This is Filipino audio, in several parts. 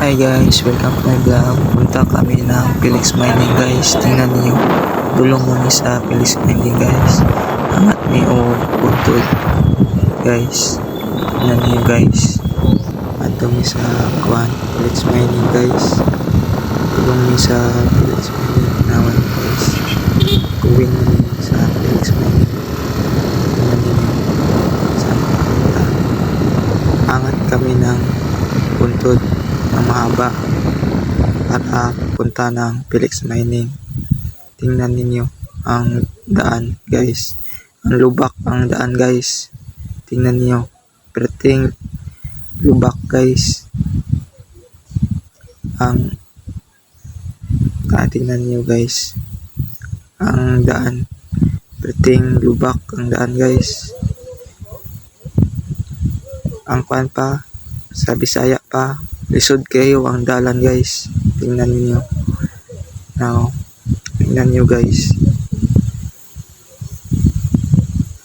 Hi guys, welcome to my vlog. Punta kami ng Felix Mining guys. Tingnan niyo. Tulong kami sa Felix Mining guys. Angat ni o putol guys. Tingnan niyo guys. At kami sa Felix Mining guys. Tulong ni sa Felix Mining naman guys. Gawin ni sa Felix Mining. Tingnan niyo. Saan punta. Angat kami ng puntod na mahaba para punta ng Felix Mining. Tingnan ninyo ang daan guys. Ang lubak ang daan guys. Tingnan niyo. Perting lubak guys. Tingnan niyo guys. Ang daan. Perting lubak ang daan guys. Ang kwan pa sa Bisaya pa. Lisod kayo ang dalan guys. Tingnan niyo. Now, tingnan niyo guys.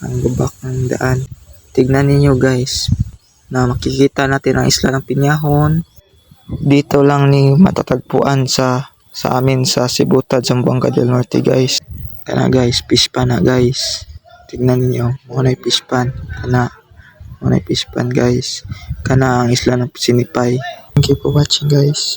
Ang lubak ng daan. Tingnan niyo guys. Na makikita natin ang isla ng Piñahon. Dito lang ni matatagpuan sa amin sa Sibutad, Zamboanga del Norte guys. Kana guys, fish pan na guys. Tingnan niyo. Muna yung fish pan. Muna yung fish pan guys. Kana ang isla ng Sinipay. Thank you for watching guys.